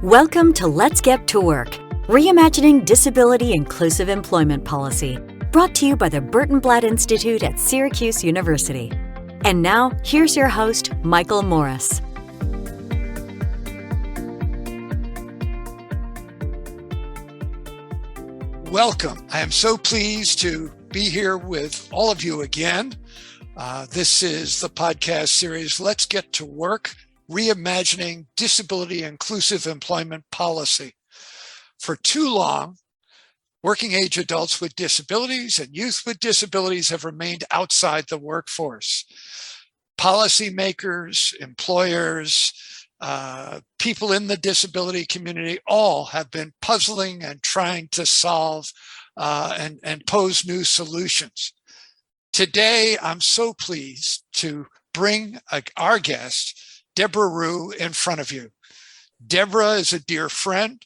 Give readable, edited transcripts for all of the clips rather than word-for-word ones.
Welcome to Let's Get to Work, Reimagining Disability Inclusive Employment Policy, brought to you by the Burton Blatt Institute at Syracuse University. And now, here's your host, Michael Morris. Welcome. I am so pleased to be here with all of you again. This is the podcast series, Let's Get to Work, Reimagining Disability Inclusive Employment Policy. For too long, working age adults with disabilities and youth with disabilities have remained outside the workforce. Policymakers, employers, people in the disability community all have been puzzling and trying to solve and pose new solutions. Today, I'm so pleased to bring our guest, Debra Ruh, in front of you. Debra is a dear friend,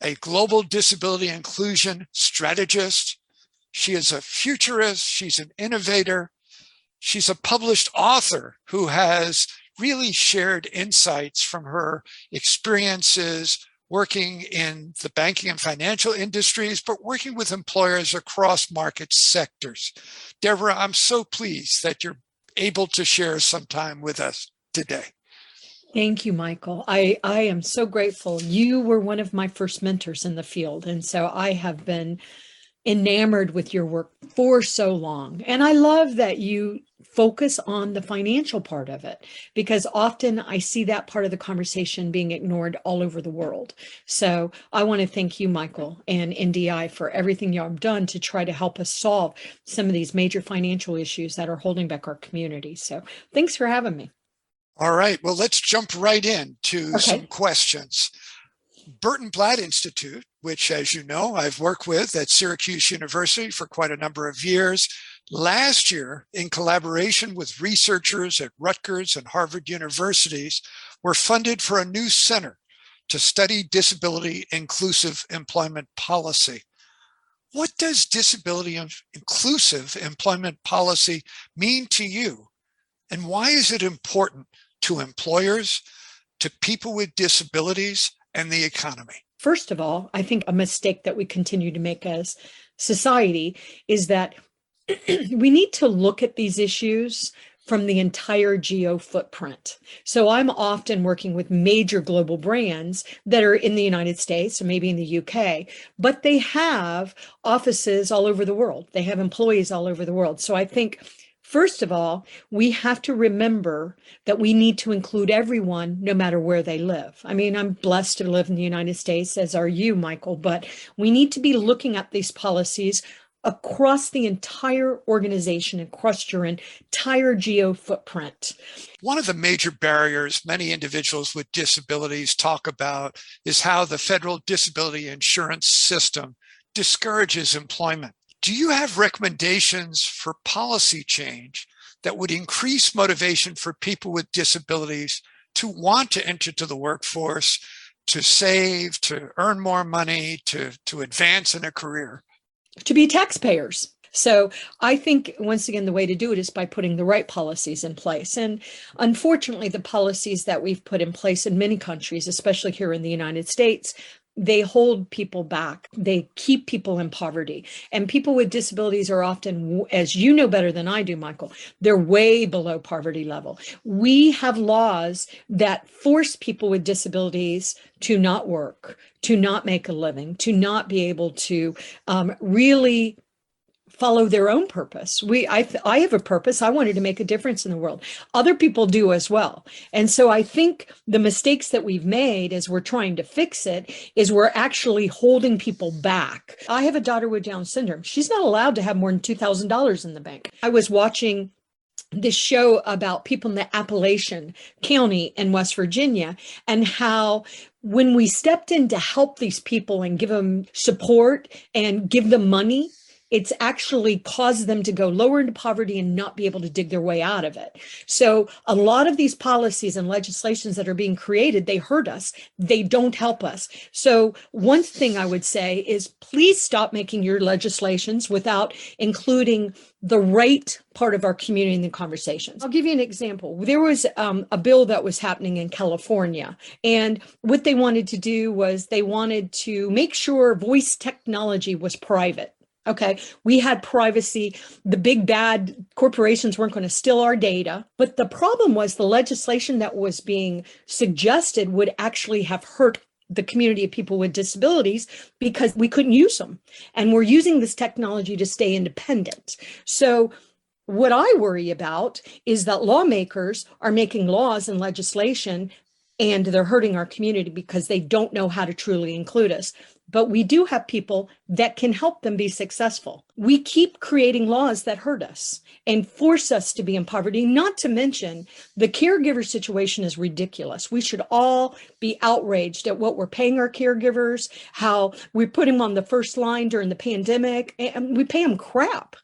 a global disability inclusion strategist. She is a futurist. She's an innovator. She's a published author who has really shared insights from her experiences working in the banking and financial industries, but working with employers across market sectors. Debra, I'm so pleased that you're able to share some time with us today. Thank you, Michael. I am so grateful. You were one of my first mentors in the field, and so I have been enamored with your work for so long. And I love that you focus on the financial part of it, because often I see that part of the conversation being ignored all over the world. So I want to thank you, Michael, and NDI for everything you've done to try to help us solve some of these major financial issues that are holding back our community. So thanks for having me. All right, well, let's jump right into some questions. Burton Blatt Institute, which, as you know, I've worked with at Syracuse University for quite a number of years. Last year, in collaboration with researchers at Rutgers and Harvard universities, were funded for a new center to study disability inclusive employment policy. What does disability inclusive employment policy mean to you? And why is it important to employers, to people with disabilities, and the economy? First of all, I think a mistake that we continue to make as society is that we need to look at these issues from the entire geo footprint. So I'm often working with major global brands that are in the United States or maybe in the UK, but they have offices all over the world. They have employees all over the world. So I think, first of all, we have to remember that we need to include everyone no matter where they live. I mean, I'm blessed to live in the United States, as are you, Michael, but we need to be looking at these policies across the entire organization, across your entire geo footprint. One of the major barriers many individuals with disabilities talk about is how the federal disability insurance system discourages employment. Do you have recommendations for policy change that would increase motivation for people with disabilities to want to enter to the workforce, to save, to earn more money, to advance in a career? To be taxpayers. So I think, once again, the way to do it is by putting the right policies in place. And unfortunately, the policies that we've put in place in many countries, especially here in the United States, they hold people back. They keep people in poverty. And people with disabilities are often, as you know better than I do, Michael, they're way below poverty level. We have laws that force people with disabilities to not work, to not make a living, to not be able to really follow their own purpose. I have a purpose. I wanted to make a difference in the world. Other people do as well. And so I think the mistakes that we've made as we're trying to fix it is we're actually holding people back. I have a daughter with Down syndrome. She's not allowed to have more than $2,000 in the bank. I was watching this show about people in the Appalachian County in West Virginia, and how when we stepped in to help these people and give them support and give them money, it's actually caused them to go lower into poverty and not be able to dig their way out of it. So a lot of these policies and legislations that are being created, they hurt us. They don't help us. So one thing I would say is please stop making your legislations without including the right part of our community in the conversations. I'll give you an example. There was a bill that was happening in California, and what they wanted to do was they wanted to make sure voice technology was private. Okay, we had privacy. The big bad corporations weren't going to steal our data. But the problem was the legislation that was being suggested would actually have hurt the community of people with disabilities because we couldn't use them. And we're using this technology to stay independent. So what I worry about is that lawmakers are making laws and legislation and they're hurting our community because they don't know how to truly include us. But we do have people that can help them be successful. We keep creating laws that hurt us and force us to be in poverty, not to mention the caregiver situation is ridiculous. We should all be outraged at what we're paying our caregivers, how we put them on the first line during the pandemic, and we pay them crap.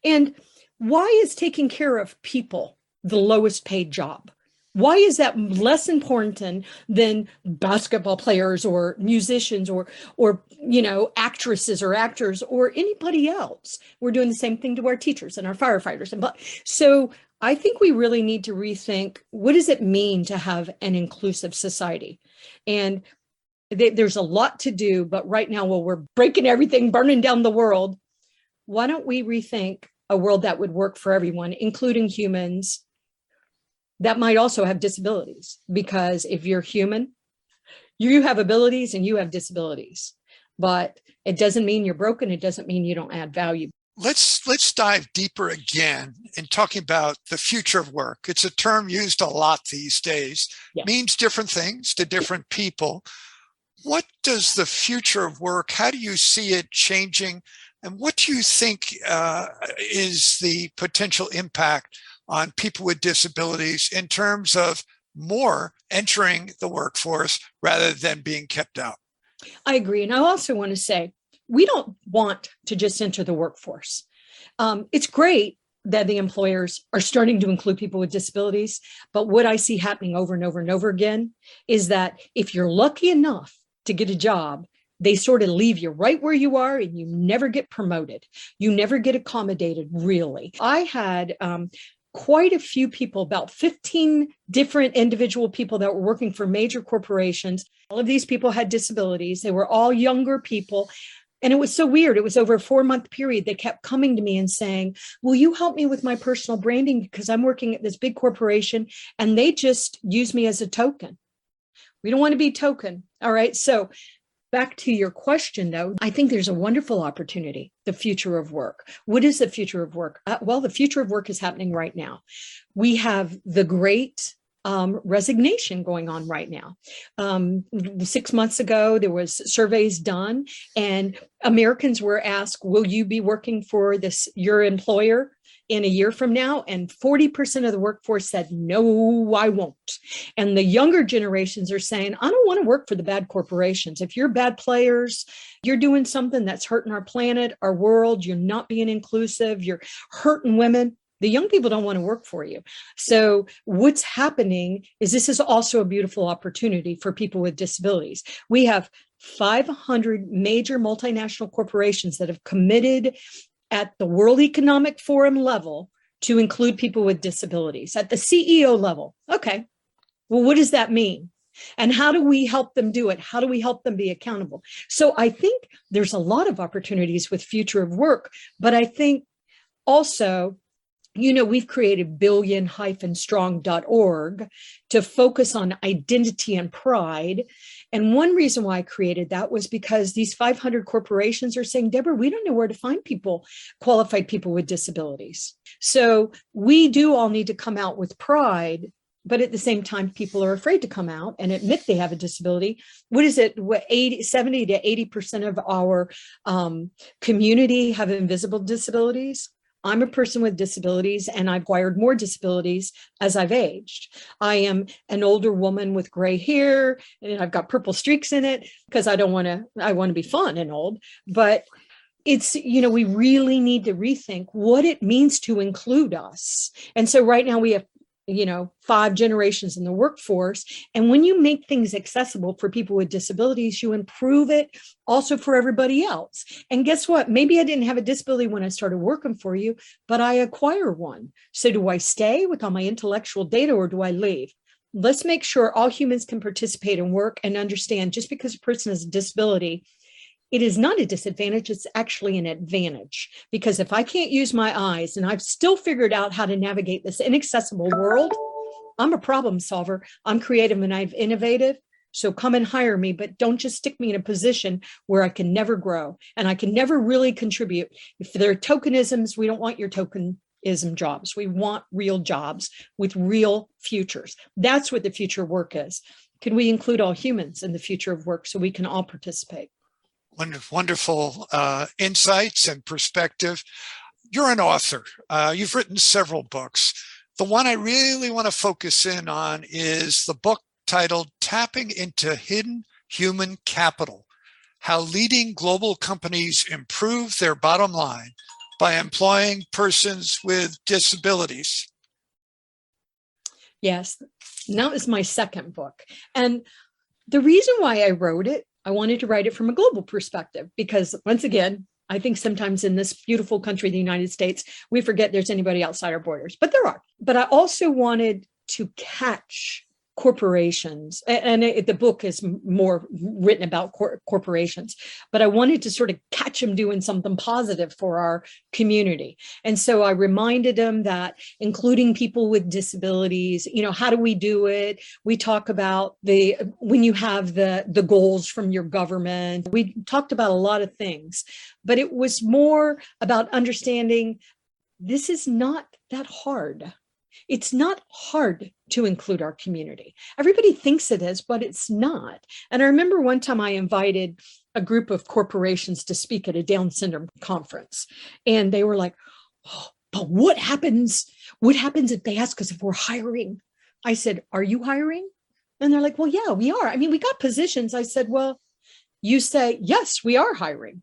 And why is taking care of people the lowest paid job? Why is that less important than basketball players or musicians or actresses or actors or anybody else? We're doing the same thing to our teachers and our firefighters. So I think we really need to rethink, what does it mean to have an inclusive society? And there's a lot to do, but right now, while we're breaking everything, burning down the world, why don't we rethink a world that would work for everyone, including humans that might also have disabilities? Because if you're human, you have abilities and you have disabilities, but it doesn't mean you're broken. It doesn't mean you don't add value. Let's dive deeper again in talking about the future of work. It's a term used a lot these days. Yeah. Means different things to different people. What does the future of work, how do you see it changing? And what do you think is the potential impact on people with disabilities in terms of more entering the workforce rather than being kept out? I agree. And I also want to say, we don't want to just enter the workforce. It's great that the employers are starting to include people with disabilities. But what I see happening over and over and over again is that if you're lucky enough to get a job, they sort of leave you right where you are and you never get promoted. You never get accommodated, really. I had quite a few people, about 15 different individual people that were working for major corporations. All of these people had disabilities. They were all younger people. And it was so weird. It was over a 4-month period. They kept coming to me and saying, will you help me with my personal branding? Because I'm working at this big corporation and they just use me as a token. We don't want to be token. All right. So back to your question, though, I think there's a wonderful opportunity, the future of work. What is the future of work? Well, the future of work is happening right now. We have the great resignation going on right now. 6 months ago, there was surveys done and Americans were asked, will you be working for your employer in a year from now? And 40% of the workforce said, no, I won't. And the younger generations are saying, I don't want to work for the bad corporations. If you're bad players, you're doing something that's hurting our planet, our world, you're not being inclusive, you're hurting women. The young people don't want to work for you. So what's happening is this is also a beautiful opportunity for people with disabilities. We have 500 major multinational corporations that have committed at the World Economic Forum level to include people with disabilities at the CEO level. Okay, well, what does that mean? And how do we help them do it? How do we help them be accountable? So I think there's a lot of opportunities with future of work, but I think also, we've created billion-strong.org to focus on identity and pride. And one reason why I created that was because these 500 corporations are saying, Debra, we don't know where to find qualified people with disabilities. So we do all need to come out with pride, but at the same time, people are afraid to come out and admit they have a disability. What is it? 70 to 80% of our community have invisible disabilities. I'm a person with disabilities and I've acquired more disabilities as I've aged. I am an older woman with gray hair and I've got purple streaks in it because I want to be fun and old. But it's, we really need to rethink what it means to include us. And so right now we have 5 generations in the workforce. And when you make things accessible for people with disabilities, you improve it also for everybody else. And guess what? Maybe I didn't have a disability when I started working for you, but I acquire one. So do I stay with all my intellectual data or do I leave? Let's make sure all humans can participate and work and understand just because a person has a disability, it is not a disadvantage, it's actually an advantage. Because if I can't use my eyes and I've still figured out how to navigate this inaccessible world, I'm a problem solver. I'm creative and I'm innovative. So come and hire me, but don't just stick me in a position where I can never grow and I can never really contribute. If there are tokenisms, we don't want your tokenism jobs. We want real jobs with real futures. That's what the future work is. Can we include all humans in the future of work so we can all participate? Wonderful insights and perspective. You're an author. You've written several books. The one I really want to focus in on is the book titled Tapping into Hidden Human Capital: How Leading Global Companies Improve Their Bottom Line by Employing Persons with Disabilities. Yes, and that was my second book. And the reason why I wrote it, I wanted to write it from a global perspective, because once again, I think sometimes in this beautiful country, the United States, we forget there's anybody outside our borders, but there are. But I also wanted to catch corporations, and the book is more written about corporations, but I wanted to sort of catch them doing something positive for our community. And so I reminded them that including people with disabilities, how do we do it? We talk about when you have the goals from your government, we talked about a lot of things, but it was more about understanding this is not that hard. It's not hard to include our community. Everybody thinks it is, but it's not. And I remember one time I invited a group of corporations to speak at a Down syndrome conference. And they were like, oh, but what happens if they ask us if we're hiring? I said, are you hiring? And they're like, well, yeah, we are. I mean, we got positions. I said, well, you say, yes, we are hiring.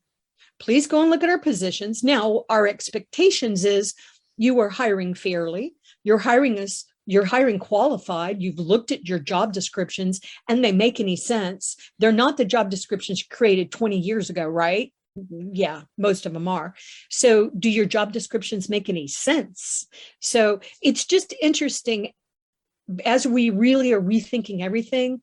Please go and look at our positions. Now, our expectations is you are hiring fairly. You're hiring qualified. You've looked at your job descriptions and they make any sense. They're not the job descriptions created 20 years ago, right? Yeah, most of them are. So do your job descriptions make any sense? So it's just interesting as we really are rethinking everything.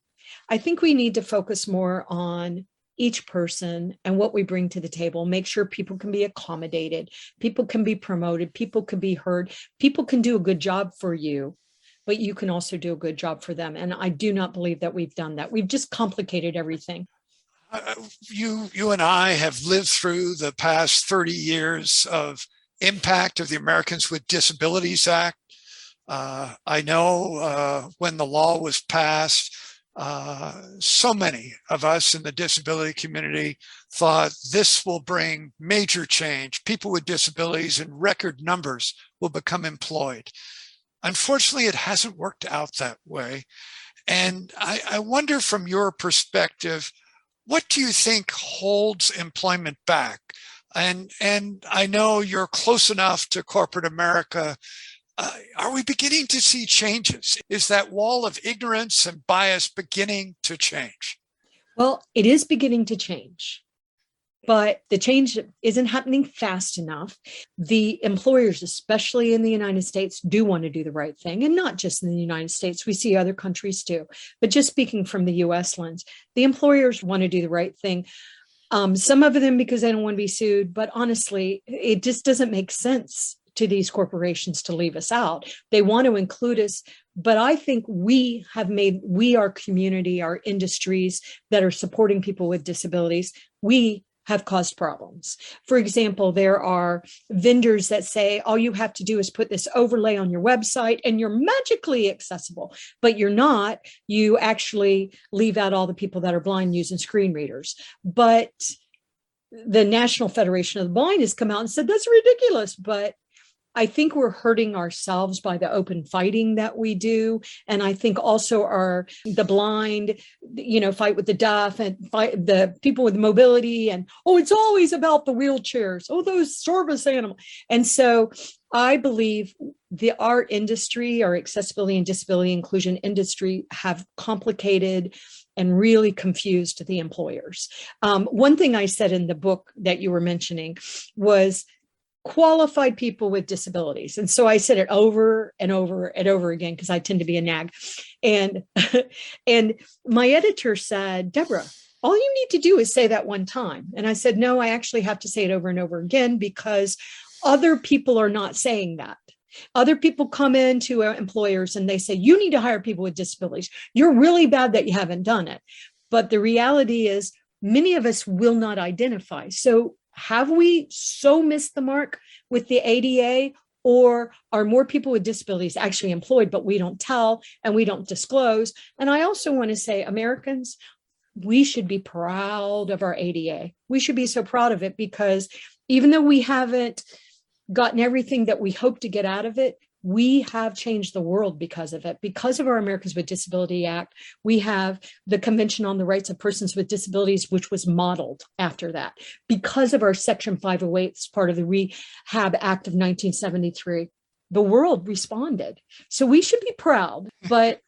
I think we need to focus more on each person and what we bring to the table, make sure people can be accommodated, people can be promoted, people can be heard, people can do a good job for you, but you can also do a good job for them. And I do not believe that we've done that. We've just complicated everything. You and I have lived through the past 30 years of impact of the Americans with Disabilities Act. I know when the law was passed, so many of us in the disability community thought this will bring major change. People with disabilities in record numbers will become employed. Unfortunately, it hasn't worked out that way. And I wonder, from your perspective, what do you think holds employment back? And I know you're close enough to corporate America. Are we beginning to see changes? Is that wall of ignorance and bias beginning to change? Well, it is beginning to change, but the change isn't happening fast enough. The employers, especially in the United States, do want to do the right thing, and not just in the United States. We see other countries too. But just speaking from the US lens, the employers want to do the right thing. Some of them because they don't want to be sued, but honestly, it just doesn't make sense to these corporations to leave us out. They want to include us, but I think we, our community, our industries that are supporting people with disabilities, we have caused problems. For example, there are vendors that say, all you have to do is put this overlay on your website and you're magically accessible, but you're not. You actually leave out all the people that are blind using screen readers. But the National Federation of the Blind has come out and said, that's ridiculous. But I think we're hurting ourselves by the open fighting that we do. And I think also the blind, fight with the deaf and fight the people with mobility. And, oh, it's always about the wheelchairs. Oh, those service animals. And so I believe our industry, our accessibility and disability inclusion industry, have complicated and really confused the employers. One thing I said in the book that you were mentioning was qualified people with disabilities. And so I said it over and over and over again, because I tend to be a nag. And, and my editor said, Debra, all you need to do is say that one time. And I said, no, I actually have to say it over and over again, because other people are not saying that. Other people come into employers and they say, you need to hire people with disabilities. You're really bad that you haven't done it. But the reality is many of us will not identify. So have we so missed the mark with the ADA, or are more people with disabilities actually employed, but we don't tell and we don't disclose? And I also want to say, Americans, we should be proud of our ADA. We should be so proud of it, because even though we haven't gotten everything that we hope to get out of it, we have changed the world because of it. Because of our Americans with Disability Act, we have the Convention on the Rights of Persons with Disabilities, which was modeled after that. Because of our Section 508, it's part of the Rehab Act of 1973, the world responded. So we should be proud, but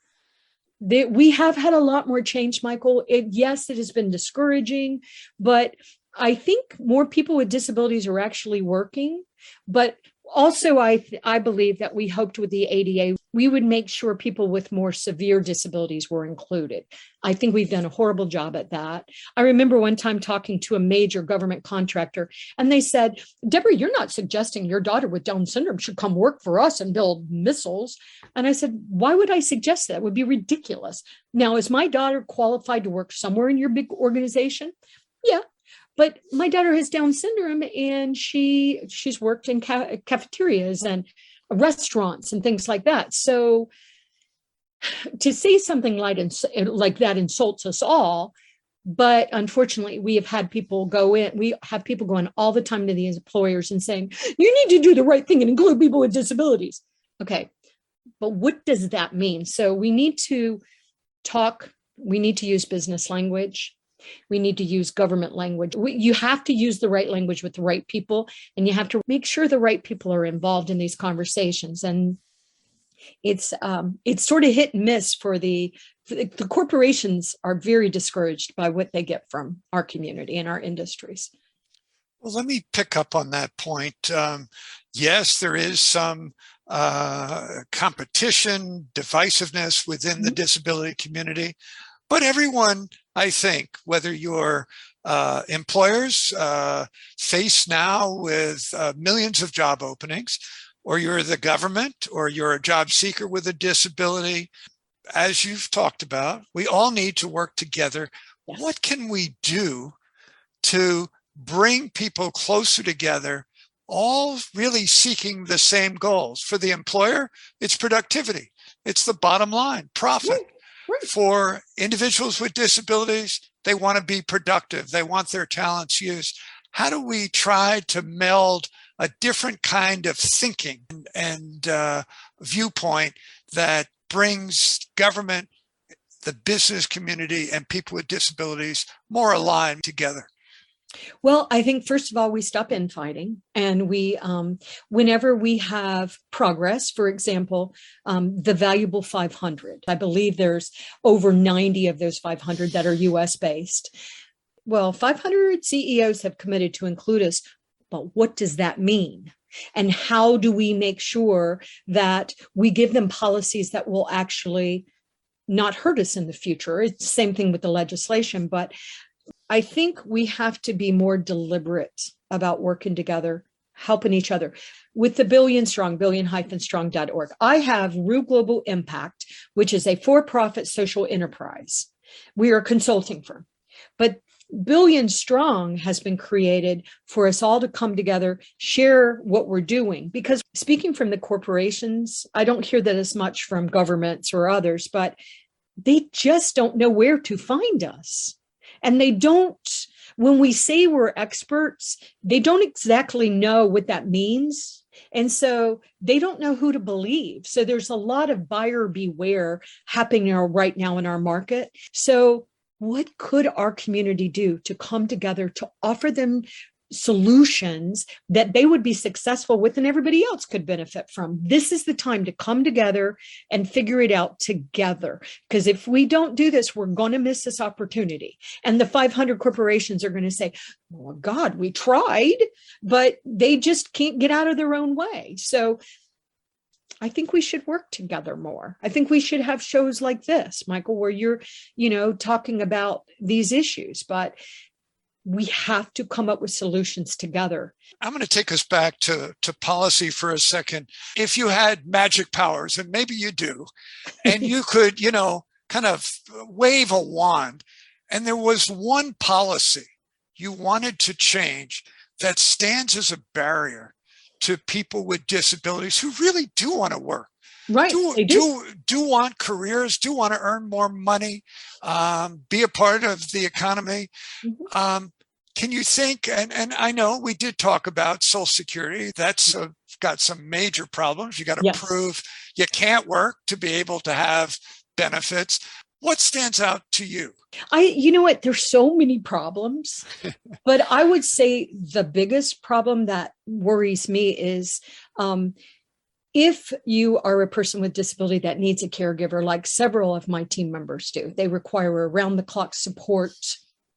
we have had a lot more change, Michael. Yes, it has been discouraging, but I think more people with disabilities are actually working. But also, I believe that we hoped with the ADA, we would make sure people with more severe disabilities were included. I think we've done a horrible job at that. I remember one time talking to a major government contractor, and they said, Debra, you're not suggesting your daughter with Down syndrome should come work for us and build missiles. And I said, why would I suggest that? It would be ridiculous. Now, is my daughter qualified to work somewhere in your big organization? Yeah. But my daughter has Down syndrome, and she's worked in cafeterias and restaurants and things like that. So to say something like that insults us all. But unfortunately, we have had people go in. We have people going all the time to these employers and saying, you need to do the right thing and include people with disabilities. Okay, but what does that mean? So we need to talk. We need to use business language. We need to use government language. You have to use the right language with the right people, and you have to make sure the right people are involved in these conversations. And it's sort of hit and miss for the corporations are very discouraged by what they get from our community and our industries. Well, let me pick up on that point. Yes, there is some competition, divisiveness within the disability community, but everyone, I think, whether you're employers faced now with millions of job openings, or you're the government, or you're a job seeker with a disability, as you've talked about, we all need to work together. Yes. What can we do to bring people closer together, all really seeking the same goals? For the employer, it's productivity. It's the bottom line, profit. Right. For individuals with disabilities, they want to be productive. They want their talents used. How do we try to meld a different kind of thinking and viewpoint that brings government, the business community, and people with disabilities more aligned together? Well, I think, first of all, we stop infighting, and we, whenever we have progress, for example, the valuable 500, I believe there's over 90 of those 500 that are US based. Well, 500 CEOs have committed to include us, but what does that mean? And how do we make sure that we give them policies that will actually not hurt us in the future? It's the same thing with the legislation, but I think we have to be more deliberate about working together, helping each other. With the Billion Strong, billion-strong.org, I have Ruh Global Impact, which is a for-profit social enterprise. We are a consulting firm, but Billion Strong has been created for us all to come together, share what we're doing. Because speaking from the corporations, I don't hear that as much from governments or others, but they just don't know where to find us. And they don't, when we say we're experts, they don't exactly know what that means. And so they don't know who to believe. So there's a lot of buyer beware happening right now in our market. So what could our community do to come together to offer them solutions that they would be successful with and everybody else could benefit from? This is the time to come together and figure it out together. Because if we don't do this, we're going to miss this opportunity. And the 500 corporations are going to say, oh God, we tried, but they just can't get out of their own way. So I think we should work together more. I think we should have shows like this, Michael, where you're, talking about these issues, but we have to come up with solutions together. I'm going to take us back to policy for a second. If you had magic powers, and maybe you do, and you could, kind of wave a wand, and there was one policy you wanted to change that stands as a barrier to people with disabilities who really do want to work. Right. Do want careers, do want to earn more money, be a part of the economy. Mm-hmm. Can you think, and I know we did talk about Social Security, that's got some major problems. You got to prove you can't work to be able to have benefits. What stands out to you? You know what, there's so many problems, but I would say the biggest problem that worries me is if you are a person with disability that needs a caregiver, like several of my team members do, they require around the clock support,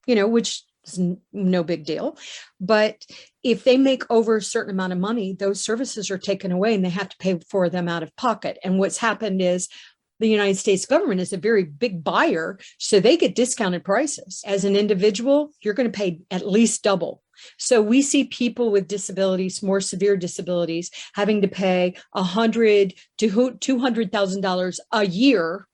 which is no big deal. But if they make over a certain amount of money, those services are taken away and they have to pay for them out of pocket. And what's happened is the United States government is a very big buyer, so they get discounted prices. As an individual, you're going to pay at least double. So we see people with disabilities, more severe disabilities, having to pay $100,000 to $200,000 a year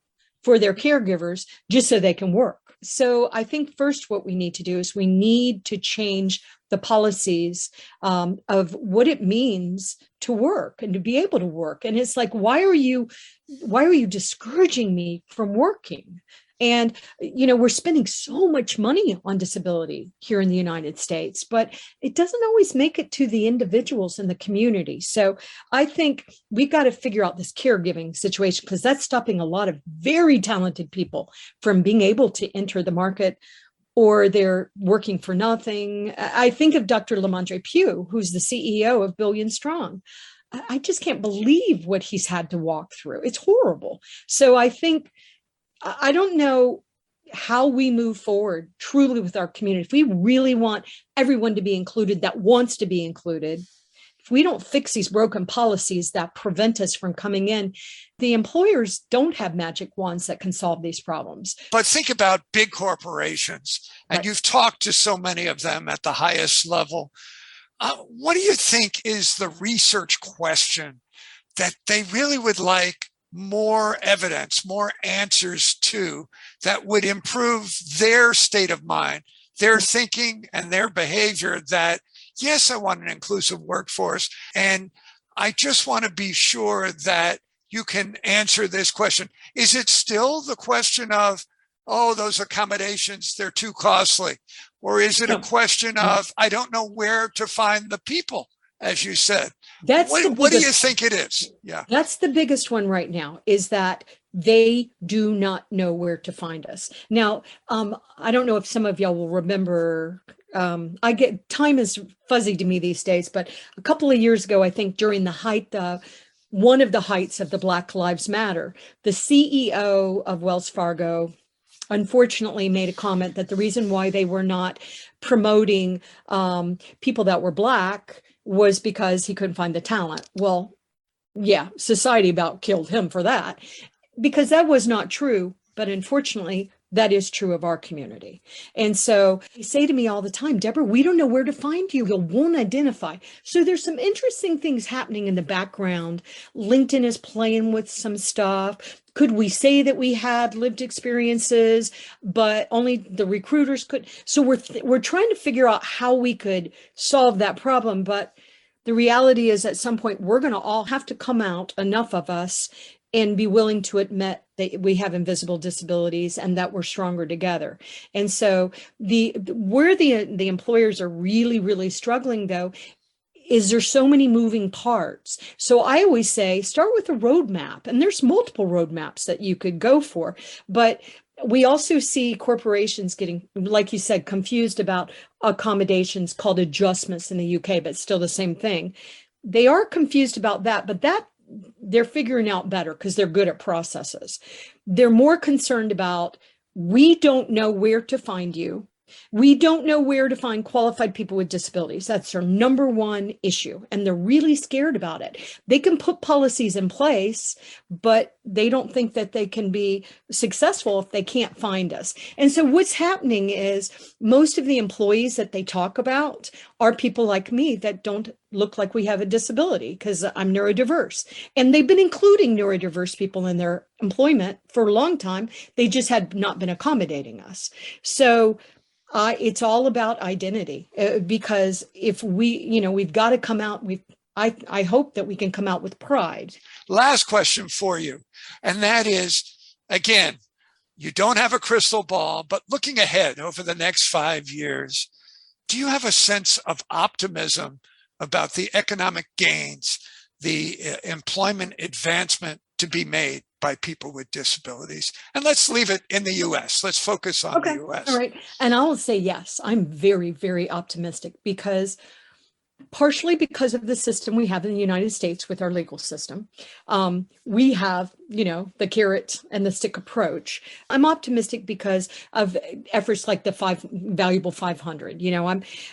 for their caregivers just so they can work. So I think first what we need to do is we need to change the policies of what it means to work and to be able to work. And it's like, why are you discouraging me from working? And, we're spending so much money on disability here in the United States, but it doesn't always make it to the individuals in the community. So I think we've got to figure out this caregiving situation, because that's stopping a lot of very talented people from being able to enter the market, or they're working for nothing. I think of Dr. Lamondre Pugh, who's the CEO of Billion Strong. I just can't believe what he's had to walk through. It's horrible. So I don't know how we move forward truly with our community. If we really want everyone to be included that wants to be included, if we don't fix these broken policies that prevent us from coming in, the employers don't have magic wands that can solve these problems. But think about big corporations, and you've talked to so many of them at the highest level. What do you think is the research question that they really would like more evidence, more answers to, that would improve their state of mind, their thinking and their behavior, that, yes, I want an inclusive workforce, and I just want to be sure that you can answer this question. Is it still the question of, oh, those accommodations, they're too costly? Or is it a question of, I don't know where to find the people, as you said? What do you think it is? Yeah, that's the biggest one right now, is that they do not know where to find us. Now, I don't know if some of y'all will remember, time is fuzzy to me these days, but a couple of years ago, I think during the one of the heights of the Black Lives Matter, the CEO of Wells Fargo unfortunately made a comment that the reason why they were not promoting people that were Black was because he couldn't find the talent. Well, yeah, society about killed him for that, because that was not true. But unfortunately, that is true of our community. And so they say to me all the time, Debra, we don't know where to find you. You won't identify. So there's some interesting things happening in the background. LinkedIn is playing with some stuff. Could we say that we had lived experiences, but only the recruiters could? So we're trying to figure out how we could solve that problem. But the reality is, at some point, we're going to all have to come out, enough of us, and be willing to admit that we have invisible disabilities and that we're stronger together. And so where the employers are really, really struggling, though, is there so many moving parts? So I always say, start with a roadmap, and there's multiple roadmaps that you could go for. But we also see corporations getting, like you said, confused about accommodations called adjustments in the UK, but still the same thing. They are confused about that, but that they're figuring out better because they're good at processes. They're more concerned about, we don't know where to find you. We don't know where to find qualified people with disabilities. That's their number one issue. And they're really scared about it. They can put policies in place, but they don't think that they can be successful if they can't find us. And so what's happening is most of the employees that they talk about are people like me that don't look like we have a disability because I'm neurodiverse. And they've been including neurodiverse people in their employment for a long time. They just had not been accommodating us. So it's all about identity, because if we've got to come out. I hope that we can come out with pride. Last question for you, and that is, again, you don't have a crystal ball, but looking ahead over the next 5 years, do you have a sense of optimism about the economic gains, the employment advancement to be made by people with disabilities? And let's leave it in the US. Let's focus on the US. All right. And I will say, yes, I'm very, very optimistic, because partially because of the system we have in the United States with our legal system. We have, the carrot and the stick approach. I'm optimistic because of efforts like the valuable 500,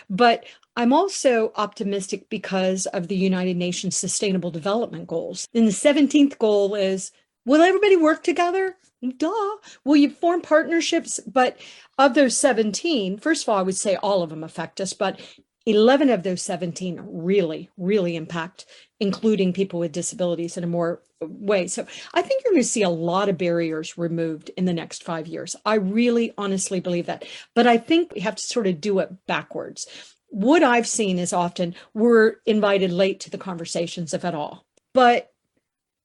but I'm also optimistic because of the United Nations Sustainable Development Goals. And the 17th goal is, will everybody work together? Duh. Will you form partnerships? But of those 17, first of all, I would say all of them affect us, but 11 of those 17 really, really impact, including people with disabilities in a more way. So I think you're going to see a lot of barriers removed in the next 5 years. I really honestly believe that. But I think we have to sort of do it backwards. What I've seen is often we're invited late to the conversations, if at all. But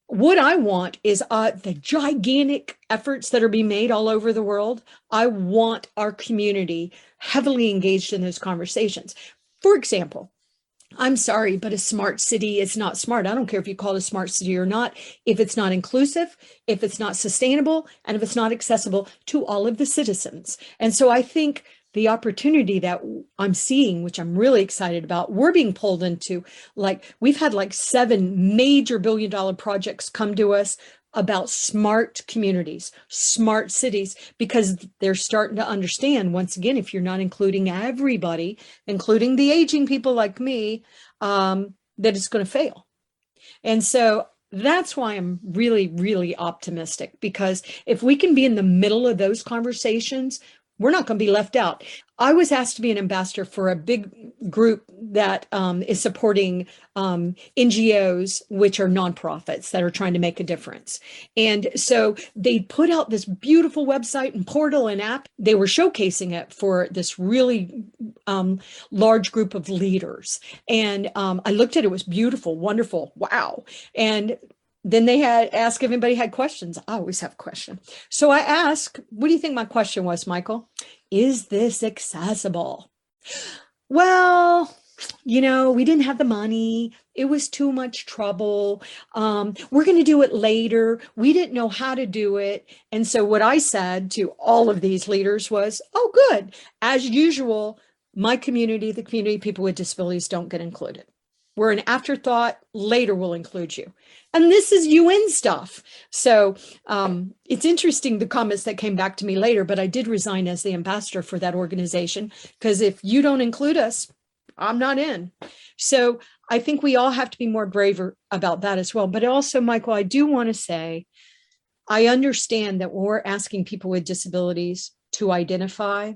what I want is the gigantic efforts that are being made all over the world. I want our community heavily engaged in those conversations. For example, I'm sorry, but a smart city is not smart. I don't care if you call it a smart city or not, if it's not inclusive, if it's not sustainable, and if it's not accessible to all of the citizens. And so I think the opportunity that I'm seeing, which I'm really excited about, we're being pulled into, we've had 7 major billion-dollar projects come to us about smart communities, smart cities, because they're starting to understand, once again, if you're not including everybody, including the aging people like me, that it's going to fail. And so that's why I'm really, really optimistic, because if we can be in the middle of those conversations, we're not going to be left out. I was asked to be an ambassador for a big group that is supporting NGOs, which are nonprofits that are trying to make a difference. And so they put out this beautiful website and portal and app. They were showcasing it for this really large group of leaders. And I looked at it, it was beautiful, wonderful, wow. And then they had asked if anybody had questions. I always have a question. So I asked, what do you think my question was, Michael? Is this accessible? Well, we didn't have the money. It was too much trouble. We're going to do it later. We didn't know how to do it. And so what I said to all of these leaders was, oh, good. As usual, my community, the community of people with disabilities, don't get included. We're an afterthought. Later, we'll include you. And this is UN stuff. So it's interesting, the comments that came back to me later, but I did resign as the ambassador for that organization, because if you don't include us, I'm not in. So I think we all have to be more braver about that as well. But also, Michael, I do want to say, I understand that when we're asking people with disabilities to identify,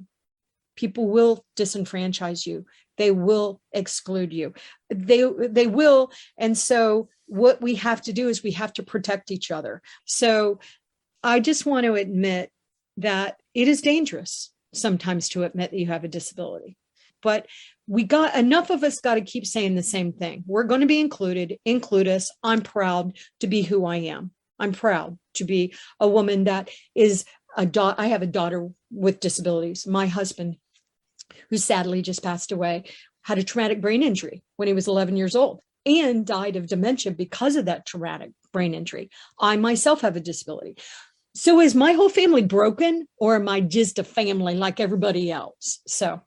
people will disenfranchise you. They will exclude you. They will. And so what we have to do is we have to protect each other. So I just want to admit that it is dangerous sometimes to admit that you have a disability. But enough of us got to keep saying the same thing. We're going to be included, include us. I'm proud to be who I am. I'm proud to be a woman that is I have a daughter with disabilities. My husband, who sadly just passed away, had a traumatic brain injury when he was 11 years old and died of dementia because of that traumatic brain injury. I myself have a disability. So is my whole family broken, or am I just a family like everybody else? So,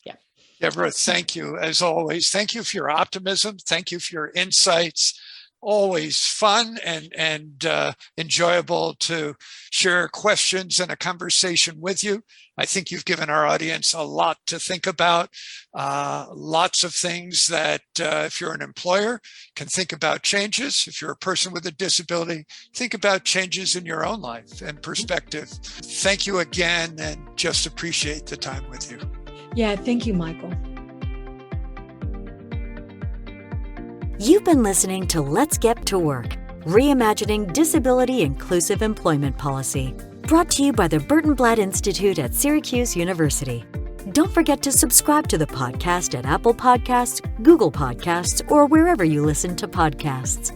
yeah. Debra, thank you as always. Thank you for your optimism. Thank you for your insights. Always fun and enjoyable to share questions and a conversation with you. I think you've given our audience a lot to think about, lots of things that if you're an employer, can think about changes. If you're a person with a disability, think about changes in your own life and perspective. Thank you again, and just appreciate the time with you. Yeah, thank you, Michael. You've been listening to Let's Get to Work, Reimagining Disability Inclusive Employment Policy, brought to you by the Burton Blatt Institute at Syracuse University. Don't forget to subscribe to the podcast at Apple Podcasts, Google Podcasts, or wherever you listen to podcasts.